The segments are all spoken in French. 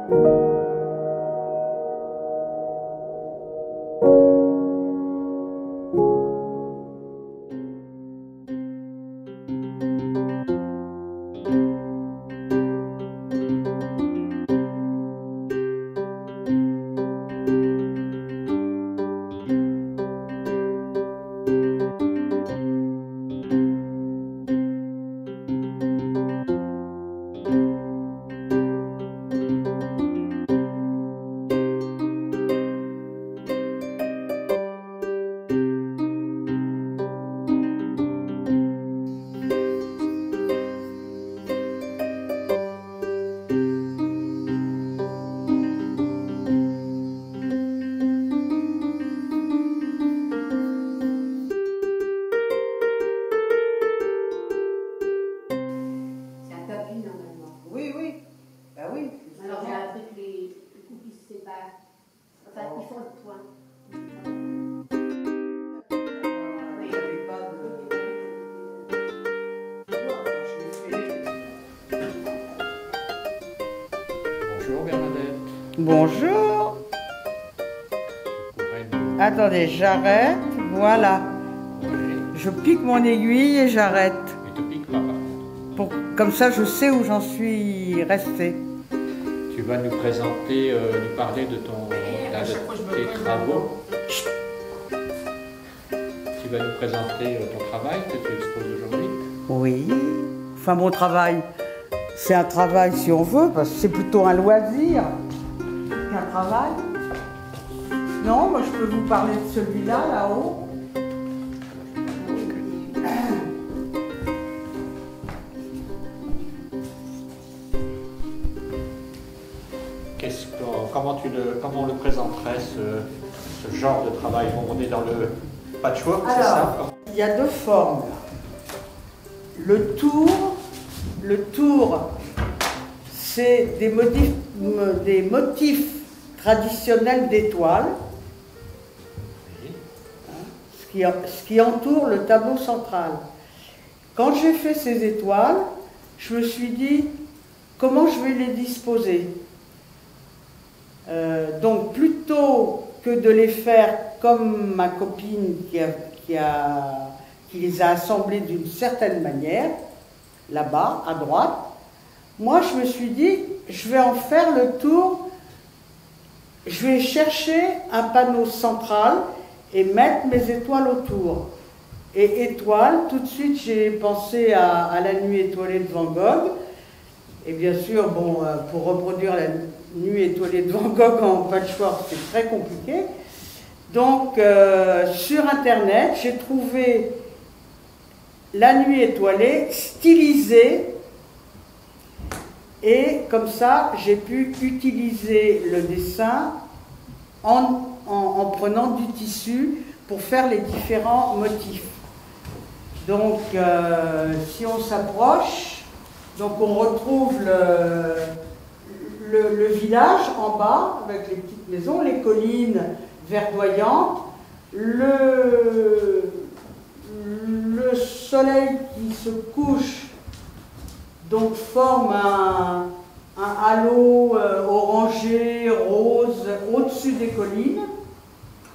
Bonjour Bernadette. Bonjour. Attendez, j'arrête, voilà. Oui. Je pique mon aiguille et j'arrête. Et te pique pas par contre. Comme ça, je sais où j'en suis restée. Tu vas nous présenter, nous parler de tes travaux. Tu vas nous présenter ton travail que tu exposes aujourd'hui. Oui. Enfin, mon travail, c'est un travail si on veut, parce que c'est plutôt un loisir qu'un travail. Non, moi je peux vous parler de celui-là, là-haut. Comment on le présenterait, ce genre de travail? On est dans le patchwork, c'est ça? Il y a deux formes. Le tour, c'est des motifs traditionnels d'étoiles, ce qui entoure le tableau central. Quand j'ai fait ces étoiles, je me suis dit, comment je vais les disposer? Donc plutôt que de les faire comme ma copine qui les a assemblés d'une certaine manière, là-bas, à droite, moi je me suis dit, je vais en faire le tour, je vais chercher un panneau central et mettre mes étoiles autour. Et étoiles, tout de suite j'ai pensé à la nuit étoilée de Van Gogh. Et bien sûr, bon, pour reproduire la nuit étoilée de Van Gogh en patchwork, c'est très compliqué. Donc, sur Internet, j'ai trouvé la nuit étoilée stylisée. Et comme ça, j'ai pu utiliser le dessin en prenant du tissu pour faire les différents motifs. Donc, si on s'approche, donc on retrouve le village en bas, avec les petites maisons, les collines verdoyantes, le soleil qui se couche, donc forme un halo orangé, rose, au-dessus des collines.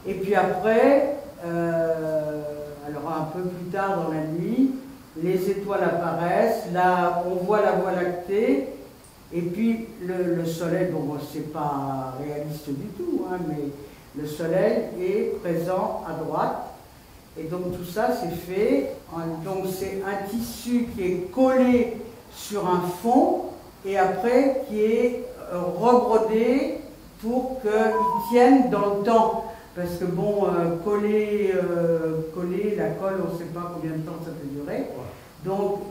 Et puis après, alors un peu plus tard dans la nuit, les étoiles apparaissent, là on voit la Voie lactée, et puis le soleil, bon c'est pas réaliste du tout, hein, mais le soleil est présent à droite, et donc tout ça c'est fait, donc c'est un tissu qui est collé sur un fond, et après qui est rebrodé pour qu'il tienne dans le temps. Parce que bon, coller la colle, on ne sait pas combien de temps ça peut durer. Donc,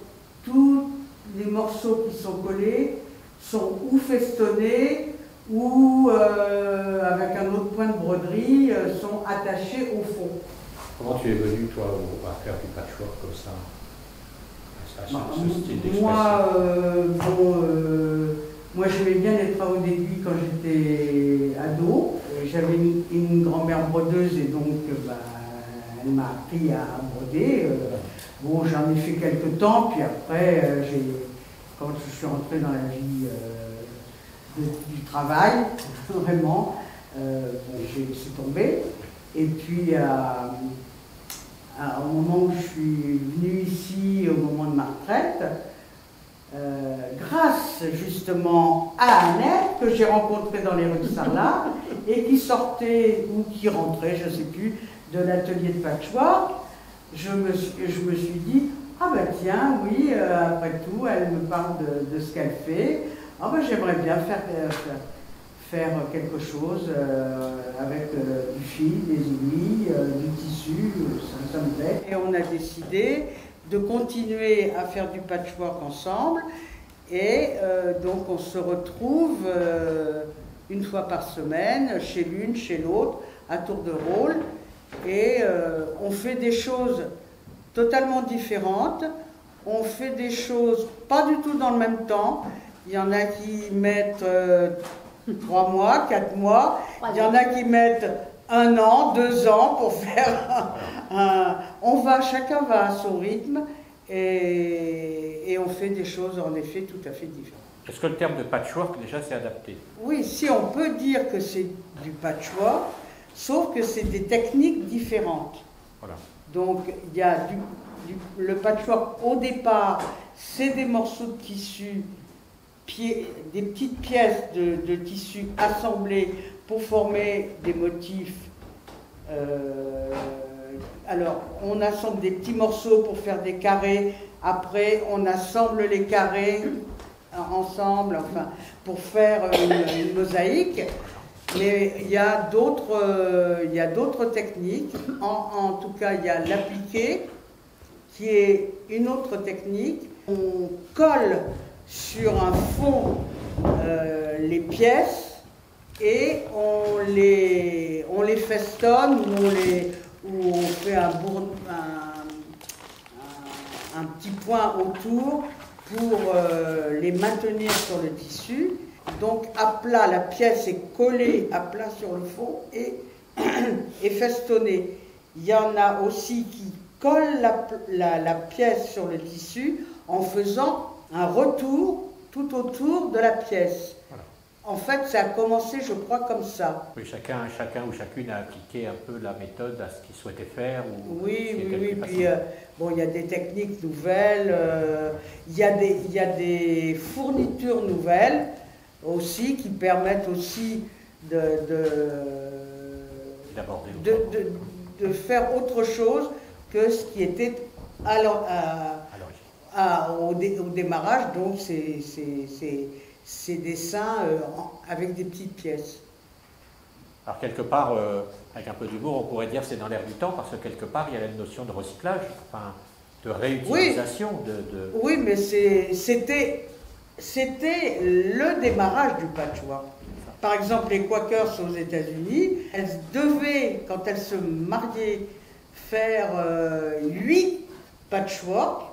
tous les morceaux qui sont collés sont ou festonnés ou avec un autre point de broderie, sont attachés au fond. Comment tu es venu, toi, à faire du patchwork comme ça? Ce style d'expression? Moi, j'aimais bien les travaux d'aiguille quand j'étais ado. J'avais une grand-mère brodeuse et donc elle m'a appris à broder. Bon, j'en ai fait quelques temps, puis après, quand je suis rentrée dans la vie du travail, vraiment. J'ai laissé tomber. Et puis, au moment où je suis venue ici, au moment de ma retraite, grâce justement à Annette, que j'ai rencontrée dans les rues de Sarlat, et qui sortait, ou qui rentrait, je ne sais plus, de l'atelier de patchwork, je me suis dit, ah ben tiens, oui, après tout, elle me parle de ce qu'elle fait, ah ben j'aimerais bien faire quelque chose avec du fil, des aiguilles, du tissu, ça me plaît. Et on a décidé de continuer à faire du patchwork ensemble, et donc on se retrouve une fois par semaine, chez l'une, chez l'autre, à tour de rôle, et on fait des choses totalement différentes, on fait des choses pas du tout dans le même temps. Il y en a qui mettent 3 mois, 4 mois, il y en a qui mettent 1 an, 2 ans pour faire chacun va à son rythme, et on fait des choses en effet tout à fait différentes. Est-ce que le terme de patchwork déjà s'est adapté? Oui, si on peut dire que c'est du patchwork, sauf que c'est des techniques différentes. Voilà. Donc il y a le patchwork au départ, c'est des morceaux de tissu, des petites pièces de tissu assemblées pour former des motifs. Alors on assemble des petits morceaux pour faire des carrés, après on assemble les carrés ensemble, enfin, pour faire une mosaïque. Mais il y a d'autres techniques. En tout cas, il y a l'appliqué, qui est une autre technique. On colle sur un fond les pièces et on les festonne, ou on fait un petit point autour pour les maintenir sur le tissu. Donc à plat, la pièce est collée à plat sur le fond et festonnée. Il y en a aussi qui collent la pièce sur le tissu en faisant un retour tout autour de la pièce. Voilà. En fait, ça a commencé, je crois, comme ça. Oui, chacun ou chacune a appliqué un peu la méthode à ce qu'il souhaitait faire. Oui. Puis bon, il y a des techniques nouvelles, il y a des fournitures nouvelles aussi qui permettent aussi de faire autre chose que ce qui était au démarrage. Donc ces dessins avec des petites pièces. Alors quelque part, avec un peu d'humour, on pourrait dire que c'est dans l'air du temps, parce que quelque part, il y a la notion de recyclage, enfin, de réutilisation. Oui, mais c'était le démarrage du patchwork. Par exemple, les Quakers aux États-Unis, elles devaient, quand elles se mariaient, faire 8 patchwork,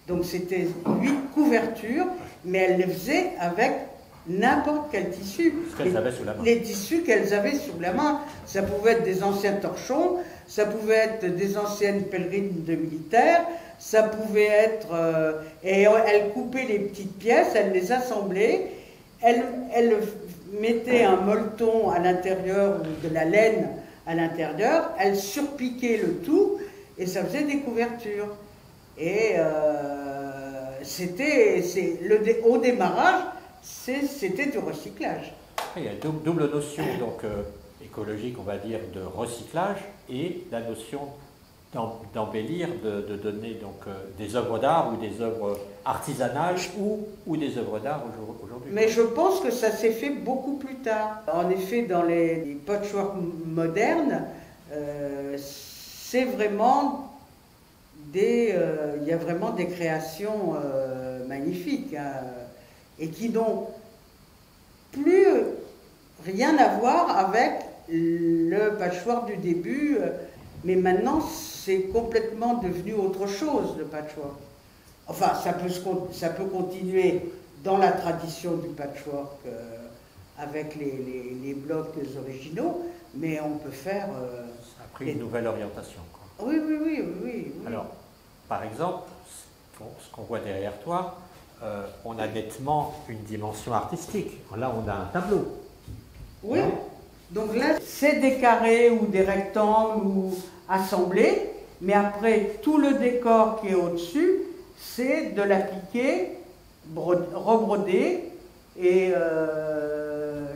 donc c'était 8 couvertures, mais elles les faisaient avec n'importe quel tissu. Ce qu'elles avaient sous la main. Les tissus qu'elles avaient sous la main. Ça pouvait être des anciens torchons, ça pouvait être des anciennes pèlerines de militaires, ça pouvait être... et elles coupaient les petites pièces, elles les assemblaient, elles mettaient un molleton à l'intérieur, ou de la laine à l'intérieur, elles surpiquaient le tout, et ça faisait des couvertures. Et au démarrage, c'était du recyclage. Il y a une double notion donc, écologique, on va dire, de recyclage, et la notion d'embellir, de donner donc, des œuvres d'art ou des œuvres artisanales ou des œuvres d'art aujourd'hui. Mais je pense que ça s'est fait beaucoup plus tard. En effet, dans les patchwork modernes, c'est vraiment il y a vraiment des créations magnifiques, hein, et qui n'ont plus rien à voir avec le patchwork du début, mais maintenant c'est complètement devenu autre chose, le patchwork. Enfin, ça peut continuer dans la tradition du patchwork avec les blocs originaux, mais on peut faire... ça a pris une nouvelle orientation, quoi. Oui. Alors, par exemple, ce qu'on voit derrière toi, on a nettement une dimension artistique. Là, on a un tableau. Oui. Donc là, c'est des carrés ou des rectangles ou assemblés, mais après, tout le décor qui est au-dessus, c'est de l'appliquer, rebroder. Et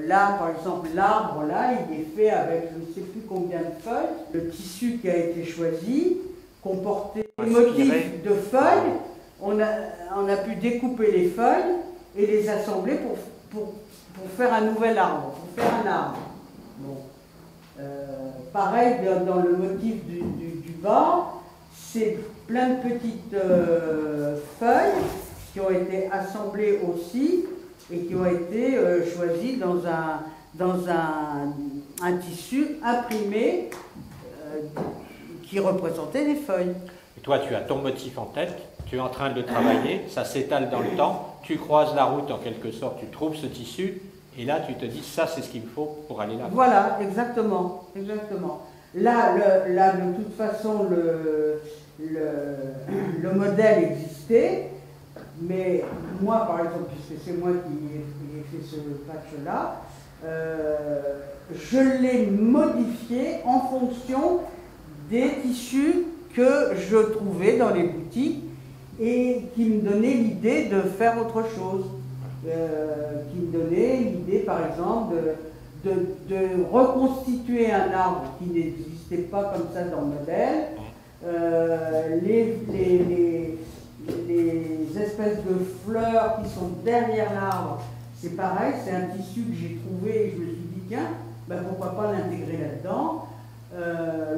là, par exemple, l'arbre, là, il est fait avec je ne sais plus combien de feuilles. Le tissu qui a été choisi comportait des motifs de feuilles. On a pu découper les feuilles et les assembler pour faire un nouvel arbre, pour faire un arbre. Bon. Pareil, dans le motif du bas, c'est plein de petites feuilles qui ont été assemblées aussi et qui ont été choisies dans un tissu imprimé qui représentait les feuilles. Et toi, tu as ton motif en tête, tu es en train de le travailler, ça s'étale dans le temps, tu croises la route en quelque sorte, tu trouves ce tissu, et là tu te dis, ça c'est ce qu'il me faut pour aller là. Voilà, exactement, exactement. Là, de toute façon, le modèle existait, mais moi, par exemple, puisque c'est moi qui ai fait ce patch-là, je l'ai modifié en fonction des tissus que je trouvais dans les boutiques et qui me donnaient l'idée de faire autre chose. Qui me donnait l'idée, par exemple, de reconstituer un arbre qui n'existait pas comme ça dans le modèle. Les espèces de fleurs qui sont derrière l'arbre, c'est pareil, c'est un tissu que j'ai trouvé et je me suis dit, tiens, ben pourquoi pas l'intégrer là-dedans.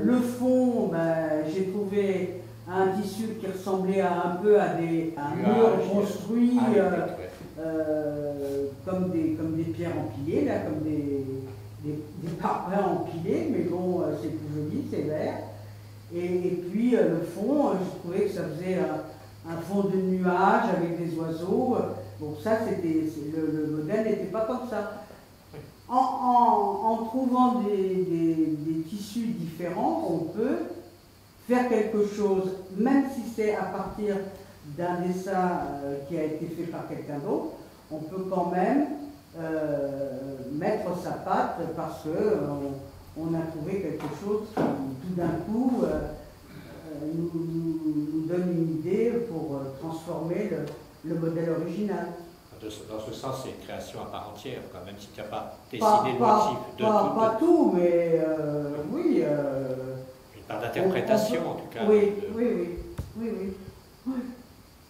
Le fond, ben, j'ai trouvé un tissu qui ressemblait un peu à un mur construit comme des pierres empilées, là, comme des parpaings empilés, mais bon, c'est plus joli, c'est vert. Et puis le fond, je trouvais que ça faisait un fond de nuages avec des oiseaux. Bon, ça, le modèle n'était pas comme ça. En trouvant des tissus différents, on peut faire quelque chose, même si c'est à partir d'un dessin qui a été fait par quelqu'un d'autre, on peut quand même mettre sa patte parce qu'on a trouvé quelque chose qui, tout d'un coup, nous donne une idée pour transformer le modèle original. Dans ce sens, c'est une création à part entière, quand même si tu n'as pas dessiné le motif de tout. Pas tout, mais oui. Une part d'interprétation, en tout cas. Oui,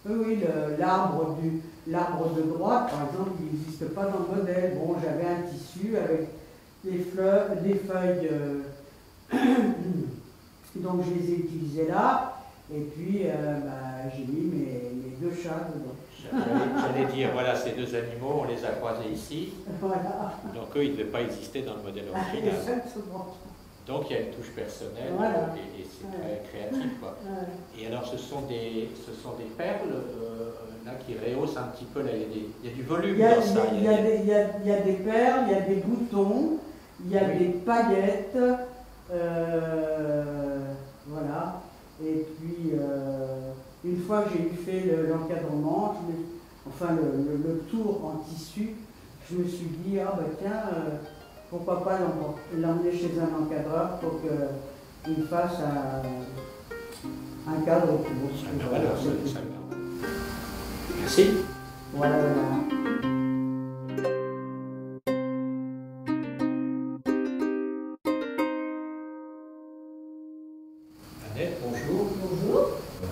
oui, l'arbre de droite, par exemple, il n'existe pas dans le modèle. Bon, j'avais un tissu avec des feuilles, donc je les ai utilisées là, et puis j'ai mis mes deux chats dedans. J'allais dire, voilà, ces deux animaux, on les a croisés ici. Voilà. Donc eux, ils ne devaient pas exister dans le modèle original. Exactement. Donc il y a une touche personnelle, voilà. et c'est très créatif, quoi. Et alors ce sont des perles là qui rehaussent un petit peu, là, il y a du volume dans ça. Il y a des perles, il y a des boutons, il y a des paillettes, voilà. Et puis une fois que j'ai fait l'encadrement, le tour en tissu, je me suis dit, ah ben tiens, pourquoi pas l'emmener chez un encadreur pour qu'il fasse un cadre autour. Merci. Voilà. Annette, bonjour. Bonjour.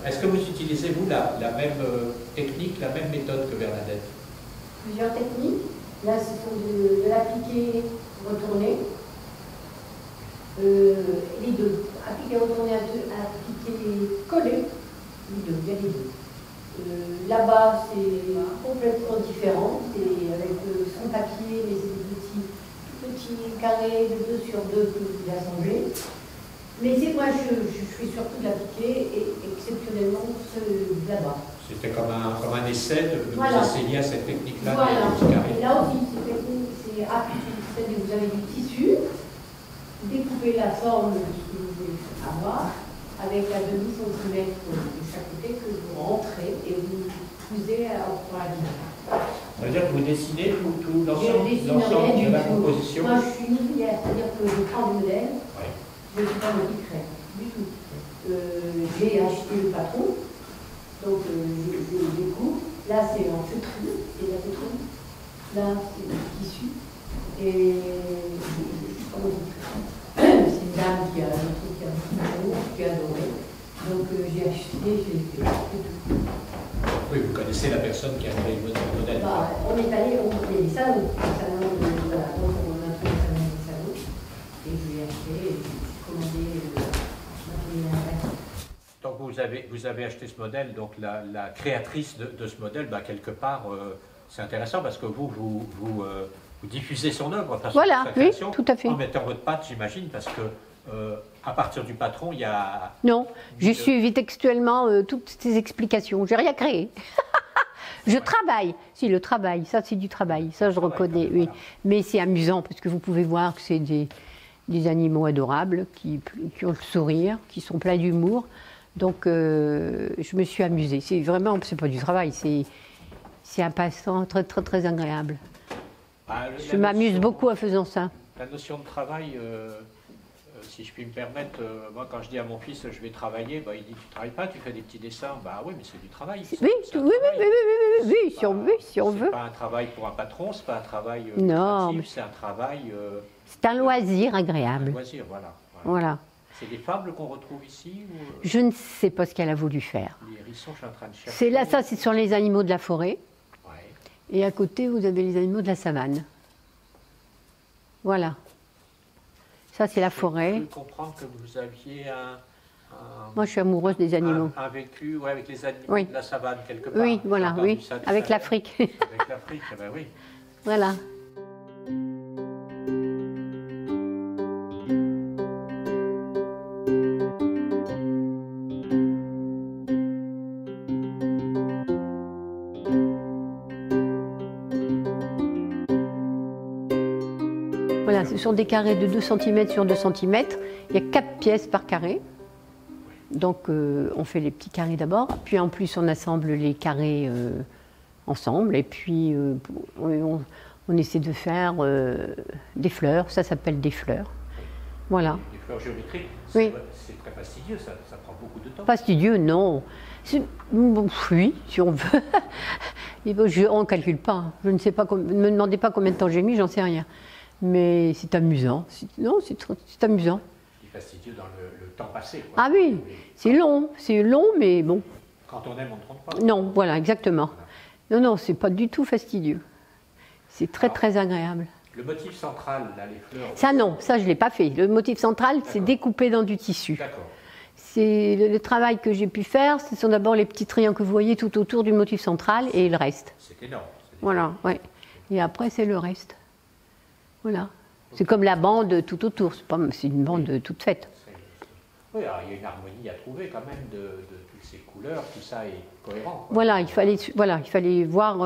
Est-ce que vous utilisez, vous, la même technique, la même méthode que Bernadette? Plusieurs techniques. Là, ce sont de l'appliquer retourné. Les deux. Appliquer retourné, appliquer coller. Les deux, il y a les deux. Là-bas, c'est complètement différent. C'est avec son papier, mais c'est des petits carrés de 2 sur 2 que vous assemblez. Mais c'est moi, je fais surtout de l'appliquer et exceptionnellement là-bas. C'était comme un essai de vous voilà. enseigner à cette technique-là. Voilà. Et là aussi, c'est appliquer. Vous avez du tissu, découpez la forme que vous voulez avoir avec la demi-centimètre de chaque côté que vous rentrez et vous couser pour la vie. Ça veut dire que vous dessinez tout Je dessine l'ensemble rien de du la tout. composition? Moi, je suis une ouvrière, c'est-à-dire que je prends le modèle, Ouais. je ne suis pas motiveuse, du tout. J'ai acheté le patron, donc je découpe. Là, c'est en feutrine, c'est la feutrine. Là, c'est le tissu. Et comment on dit, c'est une dame qui a un truc qui a beaucoup qui a adoré. Donc j'ai acheté, j'ai fait, c'est tout. Oui, vous connaissez la personne qui a créé le modèle. Bah, on est allé au salon, voilà, donc on a trouvé le salon des salons, et je l'ai acheté, et j'ai commandé l'atelier. Donc vous avez acheté ce modèle, donc la créatrice de ce modèle, bah, quelque part, c'est intéressant parce que vous diffusez son œuvre, voilà, sa oui, création, tout à fait. en mettant votre patte, j'imagine, parce que à partir du patron, il y a... Non, j'ai suivi textuellement toutes ces explications. J'ai rien créé. Je travaille. Si, le travail, ça c'est du travail, ça je reconnais, oui. Voilà. Mais c'est amusant parce que vous pouvez voir que c'est des animaux adorables qui ont le sourire, qui sont pleins d'humour. Donc je me suis amusée. C'est vraiment, c'est pas du travail, c'est un passe-temps très très très agréable. Je m'amuse beaucoup en faisant ça. La notion de travail, si je puis me permettre, moi quand je dis à mon fils je vais travailler, bah, il dit tu travailles pas, tu fais des petits dessins. Bah oui, mais c'est du travail. Oui, si on veut. C'est pas un travail pour un patron, c'est pas un travail lucratif, c'est un travail... c'est un loisir agréable. Un loisir, voilà. Voilà. C'est des fables qu'on retrouve ici ou... Je ne sais pas ce qu'elle a voulu faire. Les hérissons, je suis en train de chercher. C'est là, ça, c'est sur les animaux de la forêt. Ouais. Et à côté, vous avez les animaux de la savane. Voilà. Ça, c'est la forêt. Je peux comprendre que vous aviez Moi, je suis amoureuse des animaux. un vécu avec les animaux Oui. de la savane, quelque part. Oui, voilà, J'ai oui. entendu ça tout Avec à l'heure. l'Afrique. Avec l'Afrique, eh ben oui. Voilà. Voilà, ce sont des carrés de 2 cm sur 2 cm. Il y a 4 pièces par carré. Donc on fait les petits carrés d'abord, puis en plus on assemble les carrés ensemble, et puis on essaie de faire des fleurs, ça s'appelle des fleurs. Voilà. Les fleurs géométriques, Oui. c'est très fastidieux, ça prend beaucoup de temps. Fastidieux, non. Bon, oui, si on veut. On ne calcule pas. Je ne sais pas, ne me demandez pas combien de temps j'ai mis, j'en sais rien. Mais c'est amusant. Non, c'est amusant. C'est fastidieux dans le temps passé. Quoi. Ah oui, c'est long, mais bon. Quand on aime, on ne trompe pas. Non, voilà, exactement. Voilà. Non, c'est pas du tout fastidieux. C'est très, très agréable. Le motif central, là, les fleurs... Ça, non, ça, je ne l'ai pas fait. Le motif central, c'est D'accord. découpé dans du tissu. D'accord. C'est le travail que j'ai pu faire, ce sont d'abord les petits triangles que vous voyez tout autour du motif central et le reste. C'est énorme. Voilà, ouais. Et après, c'est le reste. Voilà. C'est comme la bande tout autour, c'est une bande toute faite. Oui, alors, il y a une harmonie à trouver quand même de toutes ces couleurs, tout ça est cohérent. Quoi. Voilà, il fallait voir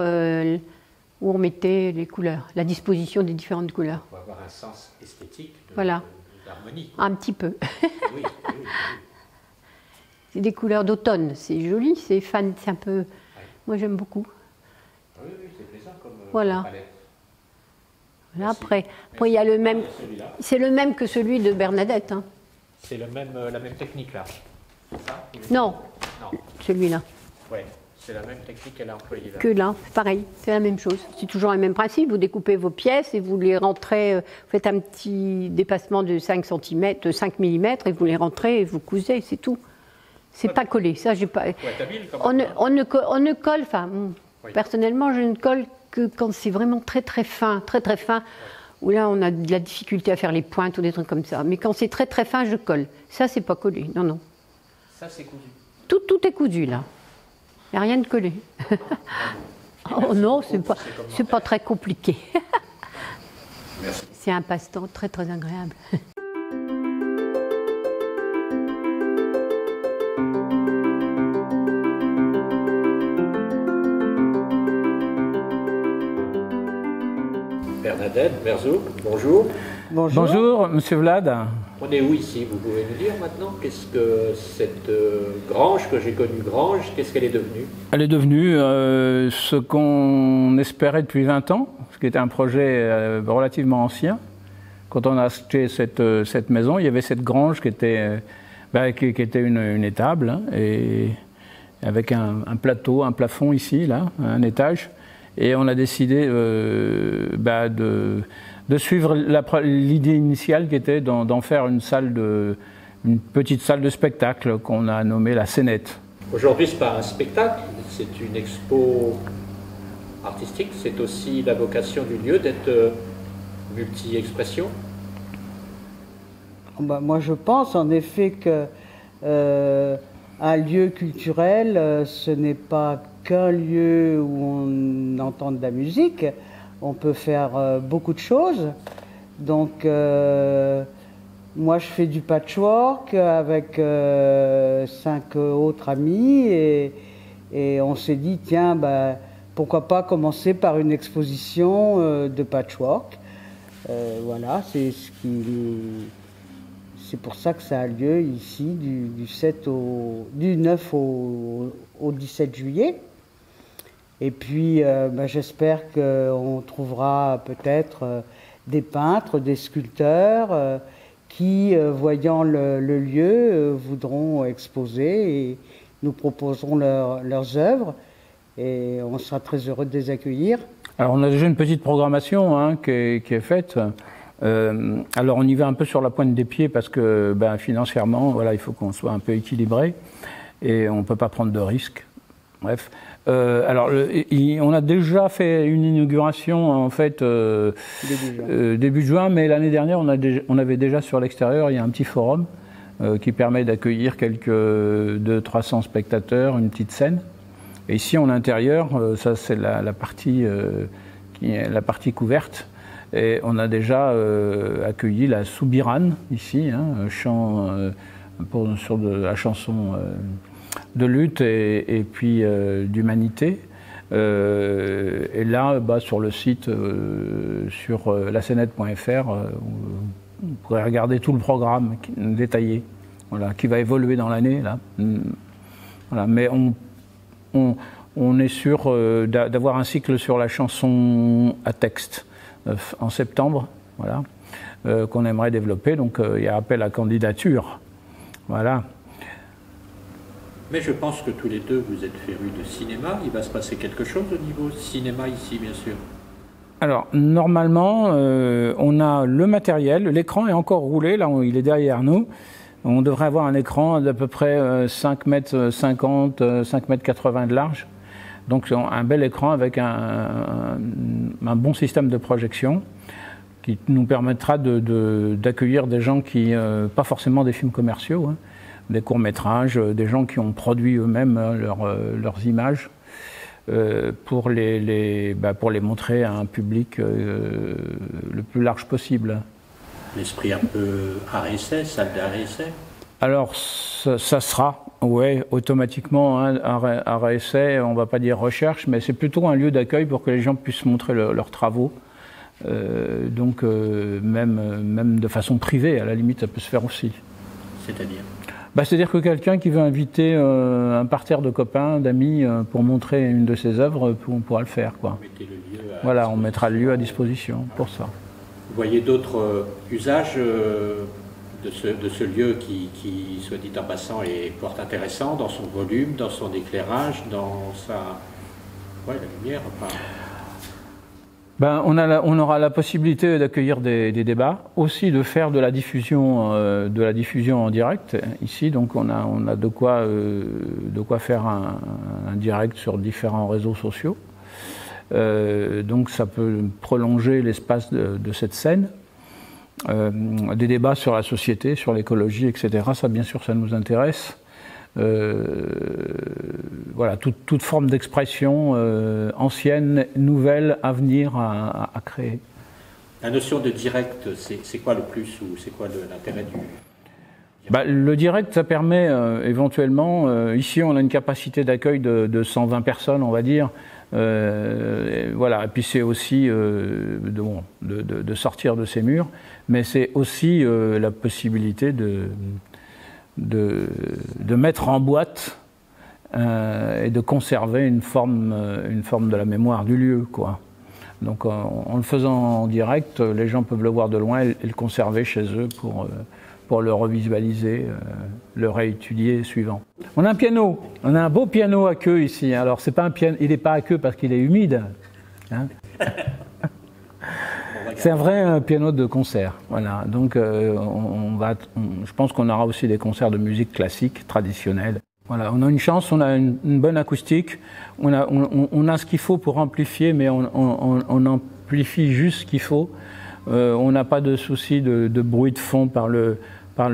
où on mettait les couleurs, la disposition des différentes couleurs. Il faut avoir un sens esthétique Voilà. d'harmonie. Un petit peu. Oui. C'est des couleurs d'automne, c'est joli, c'est fan, c'est un peu... Moi j'aime beaucoup. Oui, c'est plaisant comme Voilà. comme palette. Voilà, Merci. après il y a le même... Celui-là. C'est le même que celui de Bernadette. Hein. C'est la même technique là. C'est ça Non, Non. celui-là. Ouais, c'est la même technique qu'elle a employée là. Que là, c'est pareil, c'est la même chose. C'est toujours le même principe, vous découpez vos pièces et vous les rentrez, vous faites un petit dépassement de 5 cm, de 5 mm et vous les rentrez et vous cousez, c'est tout. C'est pas collé, ça j'ai pas... Ouais, t'as vu, On ne colle, enfin, Oui. personnellement je ne colle que quand c'est vraiment très très fin, où là on a de la difficulté à faire les pointes ou des trucs comme ça. Mais quand c'est très très fin, je colle. Ça c'est pas collé, non. Ça c'est cousu. Tout est cousu là. Il n'y a rien de collé. Oh non, c'est pas très compliqué. Merci. C'est un passe-temps très très agréable. Bernadette Merzo, bonjour. Bonjour, Monsieur Vlad. On est où ici? Vous pouvez nous dire maintenant? Qu'est-ce que cette grange que j'ai connue grange, qu'est-ce qu'elle est devenue? Elle est devenue ce qu'on espérait depuis 20 ans, ce qui était un projet relativement ancien. Quand on a acheté cette maison, il y avait cette grange qui était, qui était une étable, hein, et avec un plateau, un plafond ici, là, un étage. Et on a décidé de suivre l'idée initiale qui était d'en faire une petite salle de spectacle qu'on a nommée la Scénette. Aujourd'hui, ce n'est pas un spectacle, c'est une expo artistique, c'est aussi la vocation du lieu d'être multi-expression. Moi, je pense en effet que un lieu culturel, ce n'est pas qu'un lieu où on entend de la musique. On peut faire beaucoup de choses. Donc, moi, je fais du patchwork avec 5 autres amis et on s'est dit, tiens, pourquoi pas commencer par une exposition de patchwork. Voilà, c'est pour ça que ça a lieu ici du 9 au 17 juillet. Et puis j'espère qu'on trouvera peut-être des peintres, des sculpteurs qui, voyant le lieu, voudront exposer et nous proposeront leurs œuvres. Et on sera très heureux de les accueillir. Alors on a déjà une petite programmation, hein, qui est faite. Alors on y va un peu sur la pointe des pieds parce que financièrement, voilà, il faut qu'on soit un peu équilibré et on ne peut pas prendre de risques. Bref. Alors on a déjà fait une inauguration en fait début juin, mais l'année dernière on avait déjà sur l'extérieur, il y a un petit forum qui permet d'accueillir quelques 200-300 spectateurs, une petite scène. Et ici en intérieur, ça c'est la partie qui est la partie couverte. Et on a déjà accueilli la Soubirane ici, hein, chant sur la chanson de lutte et puis d'humanité. Et là, sur le site, sur lascenette.fr, vous pourrez regarder tout le programme détaillé, voilà, qui va évoluer dans l'année. Là. Voilà, mais on est sûr d'avoir un cycle sur la chanson à texte en septembre, voilà, qu'on aimerait développer. Donc il y a appel à candidature. Voilà. Mais je pense que tous les deux, vous êtes férus de cinéma. Il va se passer quelque chose au niveau cinéma ici, bien sûr. Alors, normalement, on a le matériel. L'écran est encore roulé. Là, il est derrière nous. On devrait avoir un écran d'à peu près 5 mètres 50, 5 mètres 80 de large. Donc, un bel écran avec un bon système de projection qui nous permettra d'accueillir des gens qui, pas forcément des films commerciaux, hein, des courts-métrages, des gens qui ont produit eux-mêmes leurs images pour les montrer à un public le plus large possible. L'esprit un peu art-essai, salle d'art-essai? Alors, ça sera, ouais, automatiquement, hein, art-essai, on ne va pas dire recherche, mais c'est plutôt un lieu d'accueil pour que les gens puissent montrer leurs travaux. Donc, même de façon privée, à la limite, ça peut se faire aussi. C'est-à-dire? C'est-à-dire que quelqu'un qui veut inviter un parterre de copains, d'amis, pour montrer une de ses œuvres, on pourra le faire, quoi. Voilà, on mettra le lieu à disposition pour ça. Vous voyez d'autres usages de ce lieu qui, soit dit en passant, est fort intéressant dans son volume, dans son éclairage, dans la lumière, enfin... On aura la possibilité d'accueillir des débats, aussi de faire de la diffusion en direct ici. Donc on a de quoi faire un direct sur différents réseaux sociaux. Donc ça peut prolonger l'espace de cette scène. Des débats sur la société, sur l'écologie, etc. Ça, bien sûr, ça nous intéresse. Voilà, toute forme d'expression ancienne, nouvelle, à venir, à créer. La notion de direct, c'est quoi le plus ou c'est quoi l'intérêt du... Le direct, ça permet éventuellement, ici on a une capacité d'accueil de 120 personnes, on va dire, Voilà, et puis c'est aussi de sortir de ces murs, mais c'est aussi la possibilité de mettre en boîte et de conserver une forme de la mémoire du lieu, quoi. Donc en le faisant en direct, les gens peuvent le voir de loin et le conserver chez eux pour le revisualiser, le réétudier suivant. On a un piano, on a un beau piano à queue ici. Alors c'est pas un piano, il n'est pas à queue parce qu'il est humide. Hein. C'est un vrai piano de concert. Voilà. Donc je pense qu'on aura aussi des concerts de musique classique, traditionnelle. Voilà, on a une chance, on a une bonne acoustique, on a ce qu'il faut pour amplifier, mais on amplifie juste ce qu'il faut. On n'a pas de souci de bruit de fond par le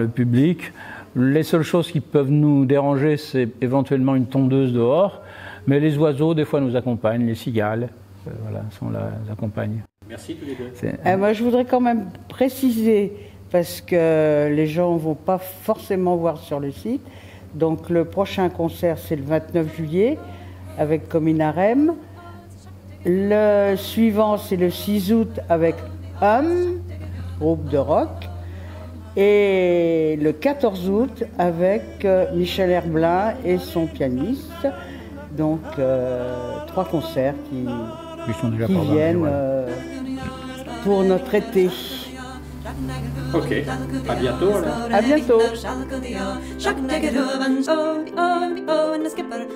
public. Les seules choses qui peuvent nous déranger, c'est éventuellement une tondeuse dehors, mais les oiseaux, des fois, nous accompagnent, les cigales, voilà, nous accompagnent. Merci tous les deux. Moi, je voudrais quand même préciser, parce que les gens ne vont pas forcément voir sur le site. Donc le prochain concert, c'est le 29 juillet, avec Cominarem. Le suivant, c'est le 6 août, avec groupe de rock. Et le 14 août, avec Michel Herblin et son pianiste. Donc 3 concerts qui viennent pour notre été. Ok, à bientôt alors. À bientôt. Skipper,